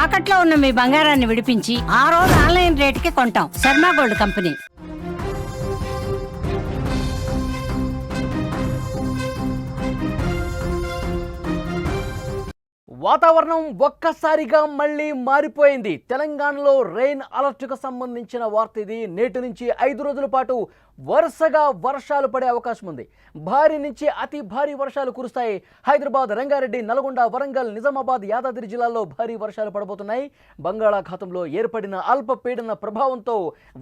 తాకట్లో ఉన్న మీ బంగారాన్ని విడిపించి ఆ రోజు ఆన్లైన్ రేటుకి కొంటాం. Sharma gold company. వాతావరణం ఒక్కసారిగా మళ్ళీ మారిపోయింది. తెలంగాణలో రెయిన్ అలర్ట్కు సంబంధించిన వార్త ఇది. నేటి నుంచి 5 రోజుల పాటు వరుసగా వర్షాలు పడే అవకాశం ఉంది. భారీ నుంచి అతి భారీ వర్షాలు కురుస్తాయి. హైదరాబాద్, రంగారెడ్డి, నల్గొండ, వరంగల్, నిజామాబాద్, యాదాద్రి జిల్లాల్లో భారీ వర్షాలు పడబోతున్నాయి. బంగాళాఖాతంలో ఏర్పడిన అల్పపీడన ప్రభావంతో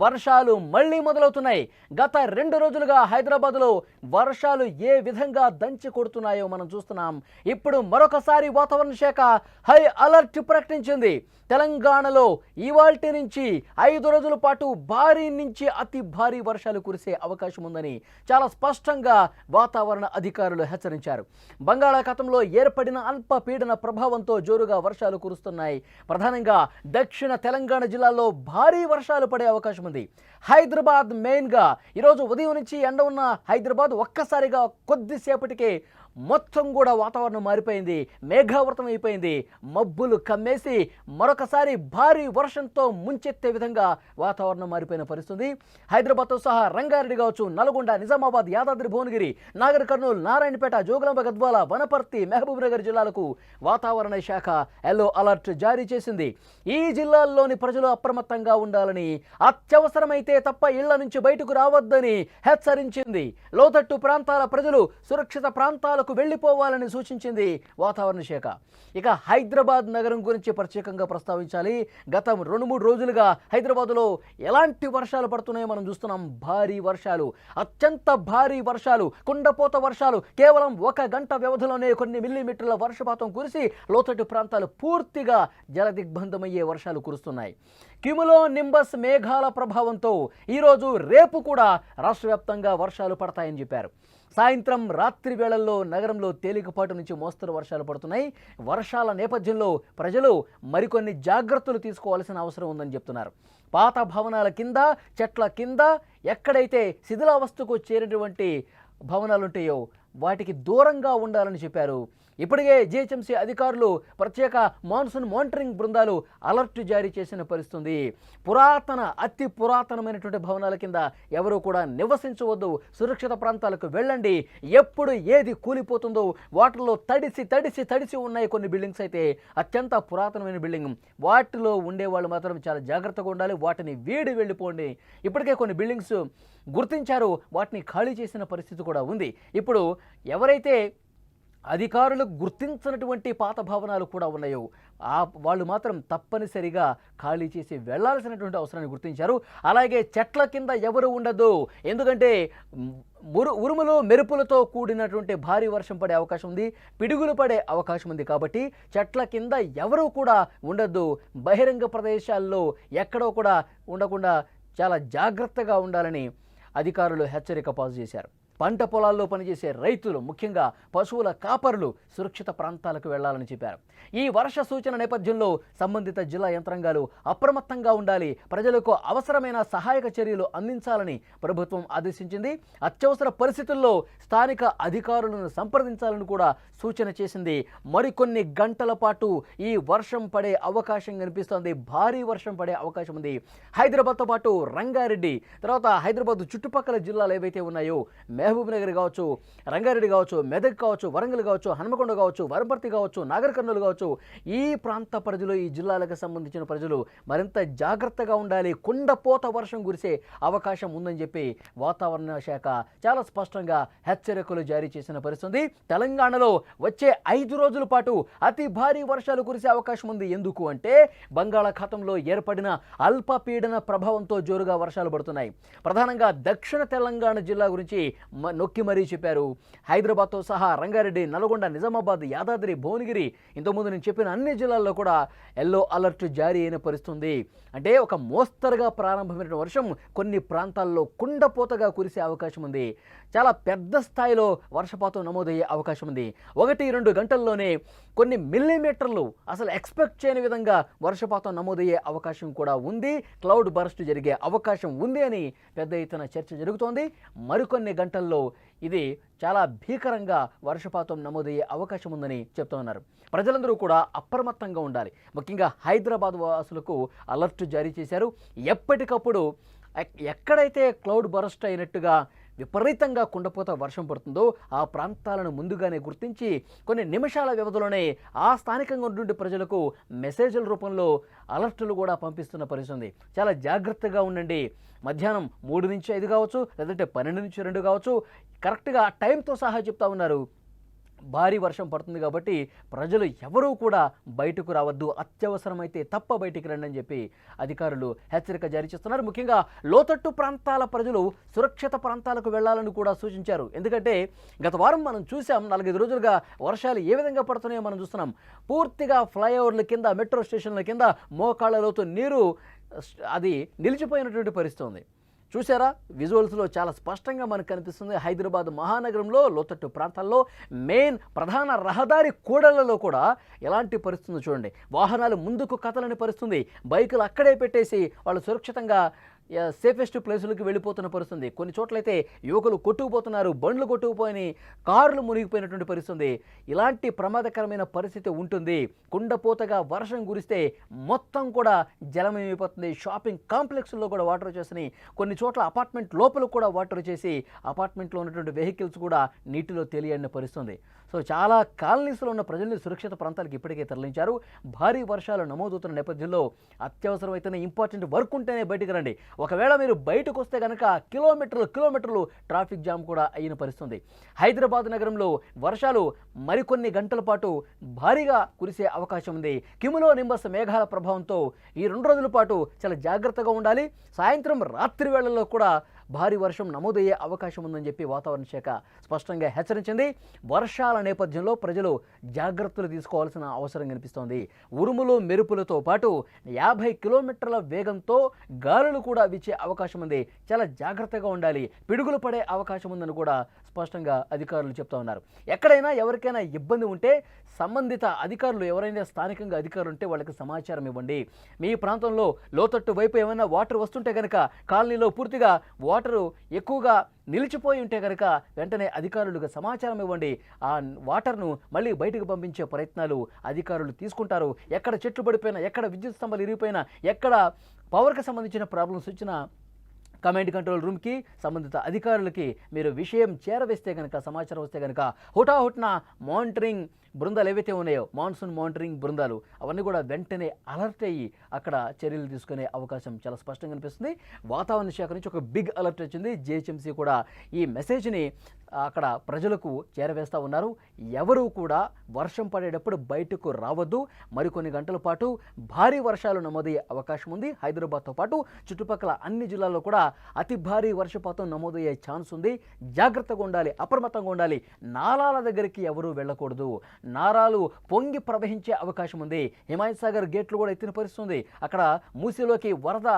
వర్షాలు మళ్లీ మొదలవుతున్నాయి. గత 2 రోజులుగా హైదరాబాద్లో వర్షాలు ఏ విధంగా దంచి కొడుతున్నాయో మనం చూస్తున్నాం. ఇప్పుడు మరొకసారి వాతావరణ శాఖ హై అలర్ట్ ప్రకటించింది. తెలంగాణలో ఇవాల్టి నుంచి 5 రోజుల పాటు భారీ నుంచి అతి భారీ వర్షాలు కురిసే అవకాశం ఉందని చాలా స్పష్టంగా వాతావరణ అధికారులు హెచ్చరించారు. బంగాళాఖాతంలో ఏర్పడిన అల్పపీడన ప్రభావంతో జోరుగా వర్షాలు కురుస్తున్నాయి. ప్రధానంగా దక్షిణ తెలంగాణ జిల్లాల్లో భారీ వర్షాలు పడే అవకాశం ఉంది. హైదరాబాద్ మెయిన్గా ఈరోజు ఉదయం నుంచి ఎండ ఉన్న హైదరాబాద్ ఒక్కసారిగా కొద్దిసేపటికే మొత్తం కూడా వాతావరణం మారిపోయింది. మేఘావృతం అయిపోయింది. మబ్బులు కమ్మేసి మరొకసారి భారీ వర్షంతో ముంచెత్తే విధంగా వాతావరణం మారిపోయిన పరిస్థితి. హైదరాబాద్తో సహా రంగారెడ్డి కావచ్చు, నల్గొండ, నిజామాబాద్, యాదాద్రి భువనగిరి, నాగర్ కర్నూలు, నారాయణపేట, జోగులాంబ గద్వాల, వనపర్తి, మహబూబ్ నగర్ జిల్లాలకు వాతావరణ శాఖ ఎల్లో అలర్ట్ జారీ చేసింది. ఈ జిల్లాల్లోని ప్రజలు అప్రమత్తంగా ఉండాలని, అత్యవసరమైతే తప్ప ఇళ్ల నుంచి బయటకు రావద్దని హెచ్చరించింది. లోతట్టు ప్రాంతాల ప్రజలు సురక్షిత ప్రాంతాలకు వెళ్లిపోవాలని సూచించింది వాతావరణ శాఖ. ఇక హైదరాబాద్ నగరం గురించి ప్రత్యేకంగా ప్రస్తావించాలి. గత 2-3 రోజులుగా హైదరాబాద్లో ఎలాంటి వర్షాలు పడుతున్నాయో మనం చూస్తున్నాం. భారీ వర్షాలు, అత్యంత భారీ వర్షాలు, కుండపోత వర్షాలు. కేవలం 1 గంట వ్యవధిలోనే కొన్ని మిల్లీమీటర్ల వర్షపాతం కురిసి లోతట్టు ప్రాంతాలు పూర్తిగా జలదిగ్బంధమయ్యే వర్షాలు కురుస్తున్నాయి. క్యుములో నింబస్ మేఘాల ప్రభావంతో ఈరోజు, రేపు కూడా రాష్ట్ర వ్యాప్తంగా వర్షాలు పడతాయని చెప్పారు. సాయంత్రం, రాత్రి వేళల్లో నగరంలో తేలికపాటు నుంచి మోస్తరు వర్షాలు పడుతున్నాయి. వర్షాల నేపథ్యంలో ప్రజలు మరికొన్ని జాగ్రత్తలు తీసుకోవాల్సిన అవసరం ఉందని చెప్తున్నారు. పాత భవనాల కింద, చెట్ల కింద, ఎక్కడైతే శిథిలావస్థకు చేరినటువంటి భవనాలు ఉంటాయో వాటికి దూరంగా ఉండాలని చెప్పారు. ఇప్పటికే జిహెచ్ఎంసీ అధికారులు ప్రత్యేక మాన్సూన్ మానిటరింగ్ బృందాలు అలర్ట్ జారీ చేసిన పరిస్థితి. అతి పురాతనమైనటువంటి భవనాల కింద ఎవరు కూడా నివసించవద్దు, సురక్షిత ప్రాంతాలకు వెళ్ళండి. ఎప్పుడు ఏది కూలిపోతుందో వాటిలో తడిసి ఉన్నాయి కొన్ని బిల్డింగ్స్. అయితే అత్యంత పురాతనమైన బిల్డింగ్, వాటిలో ఉండేవాళ్ళు మాత్రం చాలా జాగ్రత్తగా ఉండాలి. వాటిని వీడి వెళ్ళిపోండి. ఇప్పటికే కొన్ని బిల్డింగ్స్ గుర్తించారు, వాటిని ఖాళీ చేసిన పరిస్థితి కూడా ఉంది. ఇప్పుడు ఎవరైతే అధికారులు గుర్తించినటువంటి పాత భవనాలు కూడా ఉన్నాయో వాళ్ళు మాత్రం తప్పనిసరిగా ఖాళీ చేసి వెళ్లాల్సినటువంటి అవసరాన్ని గుర్తించారు. అలాగే చెట్ల కింద ఎవరు ఉండదు, ఎందుకంటే ఉరుములు మెరుపులతో కూడినటువంటి భారీ వర్షం పడే అవకాశం ఉంది, పిడుగులు పడే అవకాశం ఉంది. కాబట్టి చెట్ల కింద ఎవరూ కూడా ఉండద్దు. బహిరంగ ప్రదేశాల్లో ఎక్కడో కూడా ఉండకుండా చాలా జాగ్రత్తగా ఉండాలని అధికారులు హెచ్చరిక పాస్ చేశారు. పంట పొలాల్లో పనిచేసే రైతులు, ముఖ్యంగా పశువుల కాపరులు సురక్షిత ప్రాంతాలకు వెళ్లాలని చెప్పారు. ఈ వర్ష సూచన నేపథ్యంలో సంబంధిత జిల్లా యంత్రాంగాలు అప్రమత్తంగా ఉండాలి. ప్రజలకు అవసరమైన సహాయక చర్యలు అందించాలని ప్రభుత్వం ఆదేశించింది. అత్యవసర పరిస్థితుల్లో స్థానిక అధికారులను సంప్రదించాలని కూడా సూచన చేసింది. మరికొన్ని గంటల పాటు ఈ వర్షం పడే అవకాశం కనిపిస్తోంది. భారీ వర్షం పడే అవకాశం ఉంది. హైదరాబాద్తో పాటు రంగారెడ్డి, తర్వాత హైదరాబాద్ చుట్టుపక్కల జిల్లాలు ఏవైతే ఉన్నాయో, మహబూబ్ నగర్ కావచ్చు, రంగారెడ్డి కావచ్చు, మెదక్ కావచ్చు, వరంగల్ కావచ్చు, హన్మకొండ కావచ్చు, వనపర్తి కావచ్చు, నాగర్ కర్నూలు కావచ్చు, ఈ ప్రాంత ప్రజలు, ఈ జిల్లాలకు సంబంధించిన ప్రజలు మరింత జాగ్రత్తగా ఉండాలి. కుండపోత వర్షం కురిసే అవకాశం ఉందని చెప్పి వాతావరణ శాఖ చాలా స్పష్టంగా హెచ్చరికలు జారీ చేసిన పరిస్థితి. తెలంగాణలో వచ్చే 5 రోజుల పాటు అతి భారీ వర్షాలు కురిసే అవకాశం ఉంది. ఎందుకు అంటే బంగాళాఖాతంలో ఏర్పడిన అల్పపీడన ప్రభావంతో జోరుగా వర్షాలు పడుతున్నాయి. ప్రధానంగా దక్షిణ తెలంగాణ జిల్లా గురించి నొక్కి మరీ చెప్పారు. హైదరాబాద్తో సహా రంగారెడ్డి, నల్గొండ, నిజామాబాద్, యాదాద్రి, భువనగిరి, ఇంతకుముందు నేను చెప్పిన అన్ని జిల్లాల్లో కూడా ఎల్లో అలర్ట్ జారీ అయిన పరిస్థితుంది. అంటే ఒక మోస్తరుగా ప్రారంభమైన వర్షం కొన్ని ప్రాంతాల్లో కుండపోతగా కురిసే అవకాశం ఉంది. చాలా పెద్ద స్థాయిలో వర్షపాతం నమోదయ్యే అవకాశం ఉంది. 1-2 గంటల్లోనే కొన్ని మిల్లీమీటర్లు అసలు ఎక్స్పెక్ట్ చేయని విధంగా వర్షపాతం నమోదయ్యే అవకాశం కూడా ఉంది. క్లౌడ్ బర్స్ట్ జరిగే అవకాశం ఉంది అని పెద్ద ఎత్తున చర్చ జరుగుతోంది. మరికొన్ని గంటల్లో ఇది చాలా భీకరంగా వర్షపాతం నమోదయ్యే అవకాశం ఉందని చెప్తూ ఉన్నారు. ప్రజలందరూ కూడా అప్రమత్తంగా ఉండాలి. ముఖ్యంగా హైదరాబాద్ వాసులకు అలర్ట్ జారీ చేశారు. ఎప్పటికప్పుడు ఎక్కడైతే క్లౌడ్ బరస్ట్ అయినట్టుగా విపరీతంగా కుండపోత వర్షం పడుతుందో ఆ ప్రాంతాలను ముందుగానే గుర్తించి కొన్ని నిమిషాల వ్యవధిలోనే ఆ స్థానికంగా ఉన్నటువంటి ప్రజలకు మెసేజ్ల రూపంలో అలర్టులు కూడా పంపిస్తున్న పరిస్థితి. చాలా జాగ్రత్తగా ఉండండి. మధ్యాహ్నం 3 నుంచి 5 కావచ్చు, లేదంటే 12 నుంచి 2 కావచ్చు, కరెక్ట్గా టైంతో సహా చెప్తా ఉన్నారు. భారీ వర్షం పడుతుంది కాబట్టి ప్రజలు ఎవరూ కూడా బయటకు రావద్దు, అత్యవసరమైతే తప్ప బయటికి రండి అని చెప్పి అధికారులు హెచ్చరిక జారీ చేస్తున్నారు. ముఖ్యంగా లోతట్టు ప్రాంతాల ప్రజలు సురక్షిత ప్రాంతాలకు వెళ్లాలని కూడా సూచించారు. ఎందుకంటే గత వారం మనం చూసాం, 4-5 రోజులుగా వర్షాలు ఏ విధంగా పడుతున్నాయో మనం చూస్తున్నాం. పూర్తిగా ఫ్లైఓవర్ల కింద, మెట్రో స్టేషన్ల కింద మోకాళ్ళలోతో నీరు అది నిలిచిపోయినటువంటి పరిస్థితి ఉంది. చూసారా, విజువల్స్లో చాలా స్పష్టంగా మనకు కనిపిస్తుంది. హైదరాబాద్ మహానగరంలో లోతట్టు ప్రాంతాల్లో మెయిన్ ప్రధాన రహదారి కూడళ్లలో కూడా ఎలాంటి పరిస్థితుందో చూడండి. వాహనాలు ముందుకు కదలని పరిస్థితుంది. బైకులు అక్కడే పెట్టేసి వాళ్ళు సురక్షితంగా సేఫెస్ట్ ప్లేసులకు వెళ్ళిపోతున్న పరిస్థితుంది. కొన్ని చోట్లయితే యువకులు కొట్టుకుపోతున్నారు, బండ్లు కొట్టుకుపోయి కార్లు మునిగిపోయినటువంటి పరిస్థితుంది. ఇలాంటి ప్రమాదకరమైన పరిస్థితి ఉంటుంది. కుండపోతగా వర్షం కురిస్తే మొత్తం కూడా జలమయమైపోతుంది. షాపింగ్ కాంప్లెక్స్లో కూడా వాటర్ వచ్చేసి, కొన్ని చోట్ల అపార్ట్మెంట్ లోపల కూడా వాటర్ వచ్చేసి అపార్ట్మెంట్లో ఉన్నటువంటి వెహికల్స్ కూడా నీటిలో తేలియడిన పరిస్థితుంది. సో చాలా కాలనీస్లో ఉన్న ప్రజల్ని సురక్షిత ప్రాంతాలకు ఇప్పటికే తరలించారు. భారీ వర్షాలు నమోదవుతున్న నేపథ్యంలో అత్యవసరమైతేనే, ఇంపార్టెంట్ వర్క్ ఉంటేనే బయటికి రండి. ఒకవేళ మీరు బయటకు వస్తే కనుక కిలోమీటర్లు ట్రాఫిక్ జామ్ కూడా అయిన పరిస్థితుంది. హైదరాబాద్ నగరంలో వర్షాలు మరికొన్ని గంటల పాటు భారీగా కురిసే అవకాశం ఉంది. కిములో నింబస్ మేఘాల ప్రభావంతో ఈ 2 రోజుల పాటు చాలా జాగ్రత్తగా ఉండాలి. సాయంత్రం రాత్రి వేళల్లో కూడా భారీ వర్షం నమోదయ్యే అవకాశం ఉందని చెప్పి వాతావరణ శాఖ స్పష్టంగా హెచ్చరించింది. వర్షాల నేపథ్యంలో ప్రజలు జాగ్రత్తలు తీసుకోవాల్సిన అవసరం కనిపిస్తోంది. ఉరుములు మెరుపులతో పాటు 50 కిలోమీటర్ల వేగంతో గాలులు కూడా వీచే అవకాశం ఉంది. చాలా జాగ్రత్తగా ఉండాలి. పిడుగులు పడే అవకాశం ఉందని కూడా స్పష్టంగా అధికారులు చెప్తా ఉన్నారు. ఎక్కడైనా ఎవరికైనా ఇబ్బంది ఉంటే సంబంధిత అధికారులు, ఎవరైనా స్థానికంగా అధికారులు ఉంటే వాళ్ళకి సమాచారం ఇవ్వండి. మీ ప్రాంతంలో లోతట్టు వైపు ఏమైనా వాటర్ వస్తుంటే కనుక, కాలనీలో పూర్తిగా వాటరు ఎక్కువగా నిలిచిపోయి ఉంటే కనుక వెంటనే అధికారులకు సమాచారం ఇవ్వండి. ఆ వాటర్ను మళ్ళీ బయటకు పంపించే ప్రయత్నాలు అధికారులు తీసుకుంటారు. ఎక్కడ చెట్లు పడిపోయినా, ఎక్కడ విద్యుత్ స్తంభాలు ఇరిగిపోయినా, ఎక్కడ పవర్కి సంబంధించిన ప్రాబ్లమ్స్ వచ్చినా కమాండ్ కంట్రోల్ రూమ్కి, సంబంధిత అధికారులకి మీరు విషయం చేరవేస్తే కనుక, సమాచారం వస్తే కనుక హుటాహుటిన మానిటరింగ్ బృందాలు ఏవైతే ఉన్నాయో, మాన్సూన్ మానిటరింగ్ బృందాలు, అవన్నీ కూడా వెంటనే అలర్ట్ అయ్యి అక్కడ చర్యలు తీసుకునే అవకాశం చాలా స్పష్టంగా కనిపిస్తుంది. వాతావరణ శాఖ నుంచి ఒక బిగ్ అలర్ట్ వచ్చింది. జిహెచ్ఎంసీ కూడా ఈ మెసేజ్ని అక్కడ ప్రజలకు చేరవేస్తూ ఉన్నారు. ఎవరూ కూడా వర్షం పడేటప్పుడు బయటకు రావద్దు. మరికొన్ని గంటల పాటు భారీ వర్షాలు నమోదయ్యే అవకాశం ఉంది. హైదరాబాద్తో పాటు చుట్టుపక్కల అన్ని జిల్లాల్లో కూడా అతి భారీ వర్షపాతం నమోదయ్యే ఛాన్స్ ఉంది. జాగ్రత్తగా ఉండాలి, అప్రమత్తంగా ఉండాలి. నాలాల దగ్గరికి ఎవరూ వెళ్ళకూడదు. నారాలు పొంగి ప్రవహించే అవకాశం ఉంది. హిమాయత్ సాగర్ గేట్లు కూడా ఎత్తిన పరిస్థితుంది. అక్కడ మూసీలోకి వరద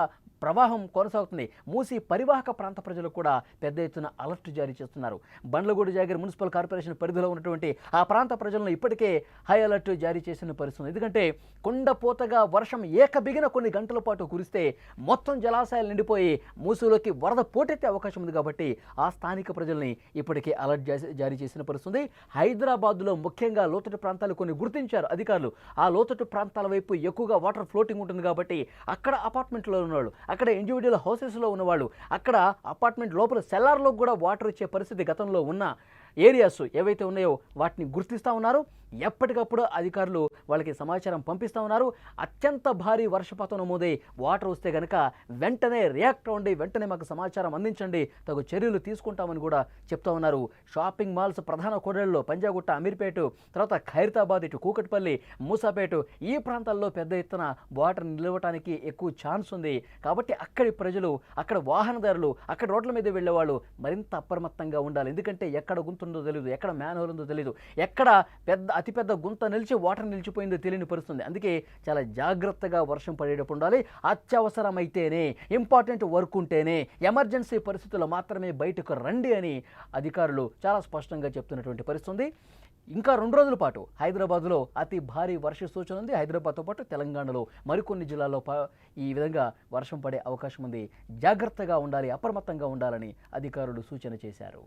ప్రవాహం కొనసాగుతుంది. మూసీ పరివాహక ప్రాంత ప్రజలకు కూడా పెద్ద ఎత్తున అలర్ట్ జారీ చేస్తున్నారు. బండ్లగూడ జాగర్ మున్సిపల్ కార్పొరేషన్ పరిధిలో ఉన్నటువంటి ఆ ప్రాంత ప్రజలను ఇప్పటికే హై అలర్ట్ జారీ చేసిన పరిస్థితుంది. ఎందుకంటే కుండపోతగా వర్షం ఏకబిగిన కొన్ని గంటల పాటు కురిస్తే మొత్తం జలాశయాలు నిండిపోయి మూసీలోకి వరద పోటెత్తే అవకాశం ఉంది. కాబట్టి ఆ స్థానిక ప్రజల్ని ఇప్పటికే అలర్ట్ జారీ చేసిన పరిస్థితుంది. హైదరాబాద్లో ముఖ్యంగా లోతట్టు ప్రాంతాలు కొన్ని గుర్తించారు అధికారులు. ఆ లోతట్టు ప్రాంతాల వైపు ఎక్కువగా వాటర్ ఫ్లోటింగ్ ఉంటుంది కాబట్టి అక్కడ అపార్ట్మెంట్లో ఉన్నవాళ్ళు, అక్కడ ఇండివిజువల్ హౌసెస్లో ఉన్నవాళ్ళు, అక్కడ అపార్ట్మెంట్ లోపల సెల్లార్లో కూడా వాటర్ వచ్చే పరిస్థితి గతంలో ఉన్న ఏరియాస్ ఏవైతే ఉన్నాయో వాటిని గుర్తిస్తూ ఉన్నారు. ఎప్పటికప్పుడు అధికారులు వాళ్ళకి సమాచారం పంపిస్తూ ఉన్నారు. అత్యంత భారీ వర్షపాతం నమోదై వాటర్ వస్తే కనుక వెంటనే రియాక్ట్ అవ్వండి, వెంటనే మాకు సమాచారం అందించండి, తగు చర్యలు తీసుకుంటామని కూడా చెప్తా ఉన్నారు. షాపింగ్ మాల్స్ ప్రధాన కూడళ్లలో పంజాగుట్ట, అమీర్పేట, తర్వాత ఖైరతాబాద్, ఇటు కూకట్పల్లి, మూసాపేట ఈ ప్రాంతాల్లో పెద్ద ఎత్తున వాటర్ నిలవటానికి ఎక్కువ ఛాన్స్ ఉంది. కాబట్టి అక్కడి ప్రజలు, అక్కడ వాహనదారులు, అక్కడ రోడ్ల మీద వెళ్ళేవాళ్ళు మరింత అప్రమత్తంగా ఉండాలి. ఎందుకంటే ఎక్కడ గుంతుందో తెలియదు, ఎక్కడ మ్యాన్హోల్ ఉందో తెలియదు, ఎక్కడ అతిపెద్ద గుంత నిలిచి వాటర్ నిలిచిపోయిందో తెలియని పరిస్థితుంది. అందుకే చాలా జాగ్రత్తగా వర్షం పడేటప్పుడు ఉండాలి. అత్యవసరమైతేనే, ఇంపార్టెంట్ వర్క్ ఉంటేనే, ఎమర్జెన్సీ పరిస్థితుల్లో మాత్రమే బయటకు రండి అని అధికారులు చాలా స్పష్టంగా చెప్తున్నటువంటి పరిస్థితుంది. ఇంకా 2 రోజుల పాటు హైదరాబాద్లో అతి భారీ వర్ష సూచన ఉంది. హైదరాబాద్తో పాటు తెలంగాణలో మరికొన్ని జిల్లాల్లో ఈ విధంగా వర్షం పడే అవకాశం ఉంది. జాగ్రత్తగా ఉండాలి, అప్రమత్తంగా ఉండాలని అధికారులు సూచన చేశారు.